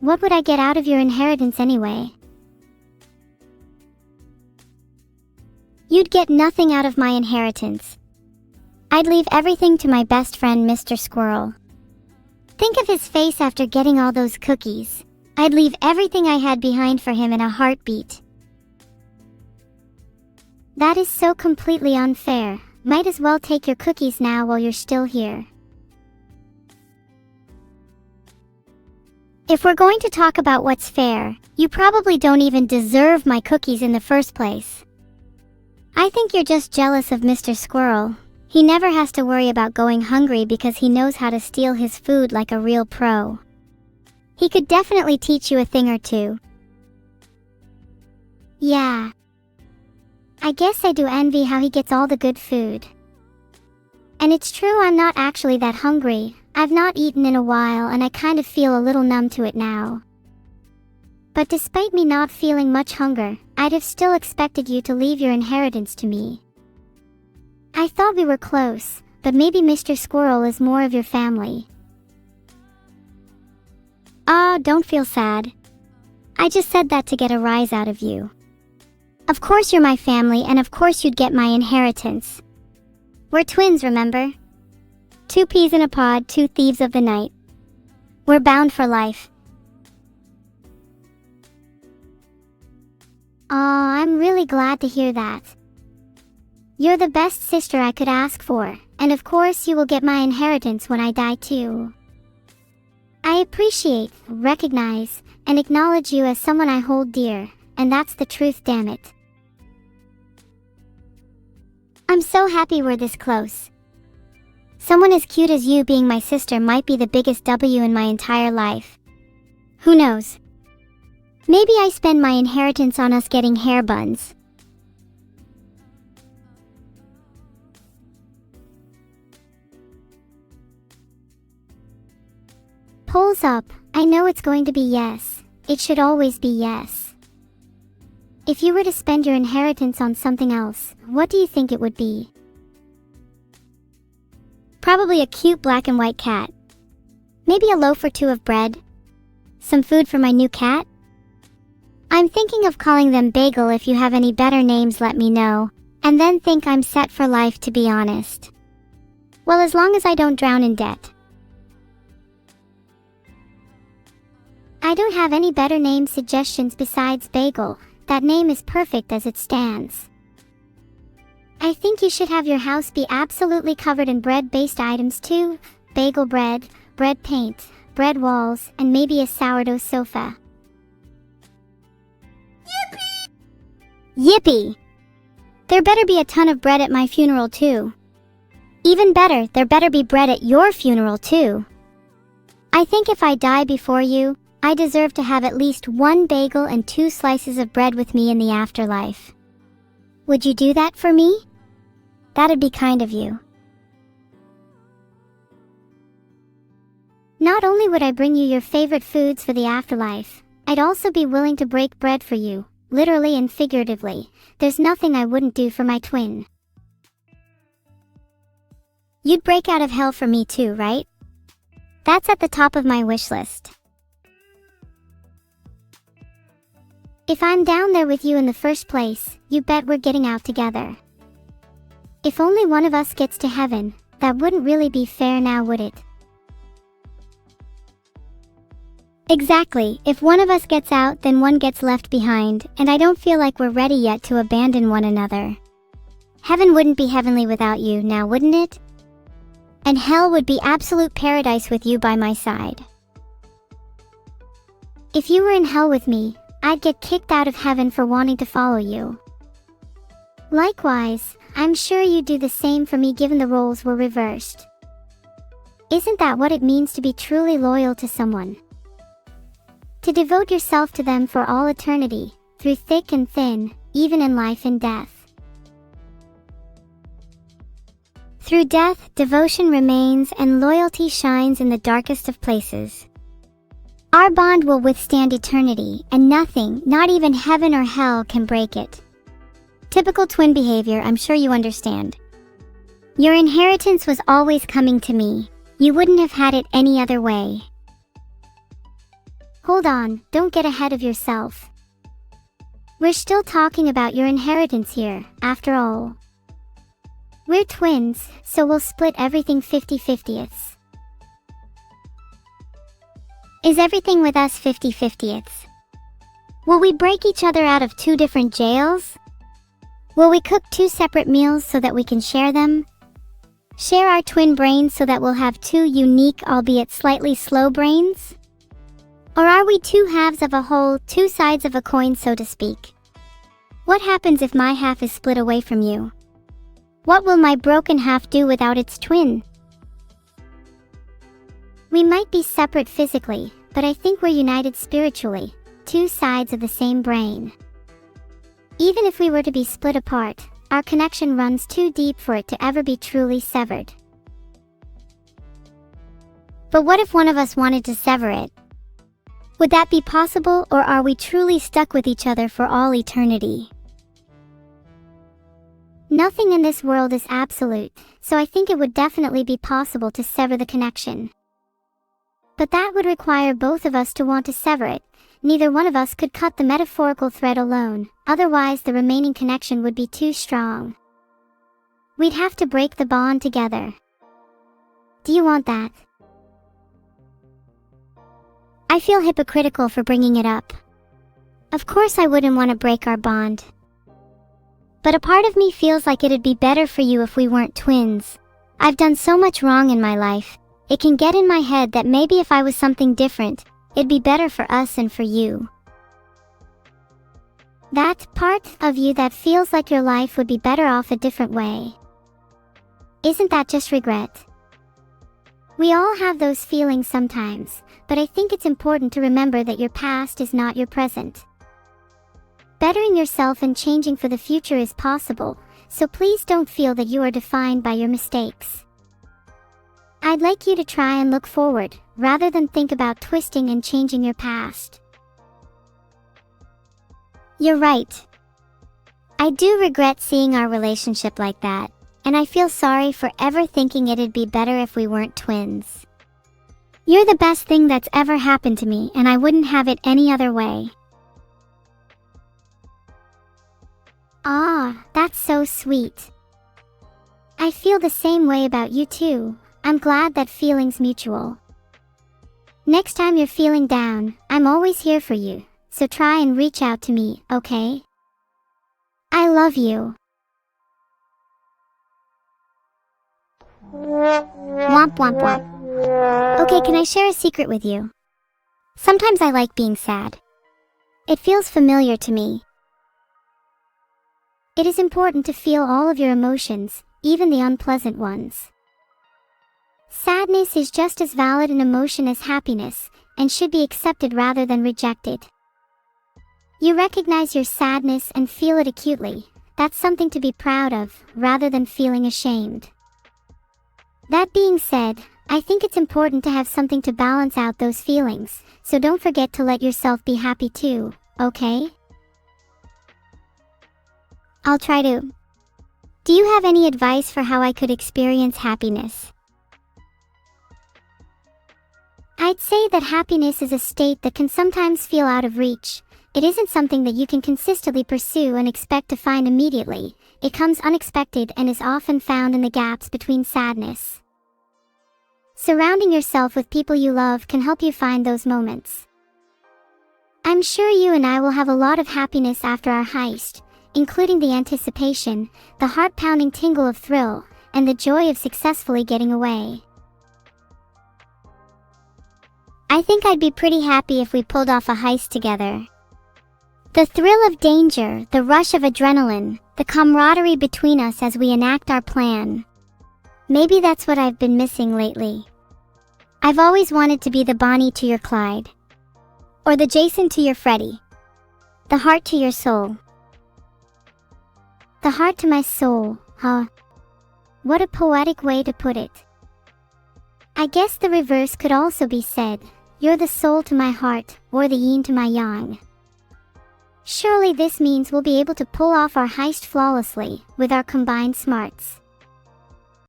What would I get out of your inheritance anyway? You'd get nothing out of my inheritance. I'd leave everything to my best friend, Mr. Squirrel. Think of his face after getting all those cookies. I'd leave everything I had behind for him in a heartbeat. That is so completely unfair. Might as well take your cookies now while you're still here. If we're going to talk about what's fair, you probably don't even deserve my cookies in the first place. I think you're just jealous of Mr. Squirrel. He never has to worry about going hungry because he knows how to steal his food like a real pro. He could definitely teach you a thing or two. Yeah. I guess I do envy how he gets all the good food. And it's true, I'm not actually that hungry. I've not eaten in a while and I kind of feel a little numb to it now. But despite me not feeling much hunger, I'd have still expected you to leave your inheritance to me. I thought we were close, but maybe Mr. Squirrel is more of your family. Ah, don't feel sad. I just said that to get a rise out of you. Of course you're my family, and of course you'd get my inheritance. We're twins, remember? 2 peas in a pod, 2 thieves of the night. We're bound for life. Aw, I'm really glad to hear that. You're the best sister I could ask for, and of course you will get my inheritance when I die too. I appreciate, recognize, and acknowledge you as someone I hold dear, and that's the truth, damn it. I'm so happy we're this close. Someone as cute as you being my sister might be the biggest W in my entire life. Who knows? Maybe I spend my inheritance on us getting hair buns. Polls up. I know it's going to be yes. It should always be yes. If you were to spend your inheritance on something else, what do you think it would be? Probably a cute black and white cat. Maybe a loaf or 2 of bread. Some food for my new cat? I'm thinking of calling them Bagel. If you have any better names, let me know. And then think I'm set for life, to be honest. Well, as long as I don't drown in debt. I don't have any better name suggestions besides Bagel. That name is perfect as it stands. I think you should have your house be absolutely covered in bread-based items too. Bagel bread, bread paint, bread walls, and maybe a sourdough sofa. Yippee! Yippee! There better be a ton of bread at my funeral too. Even better, there better be bread at your funeral too. I think if I die before you, I deserve to have at least 1 bagel and 2 slices of bread with me in the afterlife. Would you do that for me? That'd be kind of you. Not only would I bring you your favorite foods for the afterlife, I'd also be willing to break bread for you, literally and figuratively. There's nothing I wouldn't do for my twin. You'd break out of hell for me too, right? That's at the top of my wish list. If I'm down there with you in the first place, you bet we're getting out together. If only one of us gets to heaven, that wouldn't really be fair now, would it? Exactly, if one of us gets out, then one gets left behind, and I don't feel like we're ready yet to abandon one another. Heaven wouldn't be heavenly without you, now wouldn't it? And hell would be absolute paradise with you by my side. If you were in hell with me, I'd get kicked out of heaven for wanting to follow you. Likewise, I'm sure you'd do the same for me given the roles were reversed. Isn't that what it means to be truly loyal to someone? To devote yourself to them for all eternity, through thick and thin, even in life and death. Through death, devotion remains and loyalty shines in the darkest of places. Our bond will withstand eternity, and nothing, not even heaven or hell, can break it. Typical twin behavior, I'm sure you understand. Your inheritance was always coming to me. You wouldn't have had it any other way. Hold on, don't get ahead of yourself. We're still talking about your inheritance here, after all. We're twins, so we'll split everything 50/50ths. Is everything with us 50/50ths? Will we break each other out of 2 different jails? Will we cook 2 separate meals so that we can share them? Share our twin brains so that we'll have 2 unique, albeit slightly slow brains? Or are we 2 halves of a whole, 2 sides of a coin, so to speak? What happens if my half is split away from you? What will my broken half do without its twin? We might be separate physically, but I think we're united spiritually, 2 sides of the same brain. Even if we were to be split apart, our connection runs too deep for it to ever be truly severed. But what if one of us wanted to sever it? Would that be possible, or are we truly stuck with each other for all eternity? Nothing in this world is absolute, so I think it would definitely be possible to sever the connection. But that would require both of us to want to sever it. Neither one of us could cut the metaphorical thread alone, otherwise the remaining connection would be too strong. We'd have to break the bond together. Do you want that? I feel hypocritical for bringing it up. Of course I wouldn't want to break our bond. But a part of me feels like it'd be better for you if we weren't twins. I've done so much wrong in my life. It can get in my head that maybe if I was something different, it'd be better for us and for you. That part of you that feels like your life would be better off a different way. Isn't that just regret? We all have those feelings sometimes, but I think it's important to remember that your past is not your present. Bettering yourself and changing for the future is possible, so please don't feel that you are defined by your mistakes. I'd like you to try and look forward, rather than think about twisting and changing your past. You're right. I do regret seeing our relationship like that, and I feel sorry for ever thinking it'd be better if we weren't twins. You're the best thing that's ever happened to me, and I wouldn't have it any other way. Ah, that's so sweet. I feel the same way about you too. I'm glad that feeling's mutual. Next time you're feeling down, I'm always here for you, so try and reach out to me, okay? I love you. Womp womp womp. Okay, can I share a secret with you? Sometimes I like being sad. It feels familiar to me. It is important to feel all of your emotions, even the unpleasant ones. Sadness is just as valid an emotion as happiness, and should be accepted rather than rejected. You recognize your sadness and feel it acutely. That's something to be proud of, rather than feeling ashamed. That being said, I think it's important to have something to balance out those feelings, so don't forget to let yourself be happy too, okay? I'll try to. Do you have any advice for how I could experience happiness? I'd say that happiness is a state that can sometimes feel out of reach. It isn't something that you can consistently pursue and expect to find immediately. It comes unexpected and is often found in the gaps between sadness. Surrounding yourself with people you love can help you find those moments. I'm sure you and I will have a lot of happiness after our heist, including the anticipation, the heart-pounding tingle of thrill, and the joy of successfully getting away. I think I'd be pretty happy if we pulled off a heist together. The thrill of danger, the rush of adrenaline, the camaraderie between us as we enact our plan. Maybe that's what I've been missing lately. I've always wanted to be the Bonnie to your Clyde. Or the Jason to your Freddy. The heart to your soul. The heart to my soul, huh? What a poetic way to put it. I guess the reverse could also be said. You're the soul to my heart, or the yin to my yang. Surely this means we'll be able to pull off our heist flawlessly, with our combined smarts.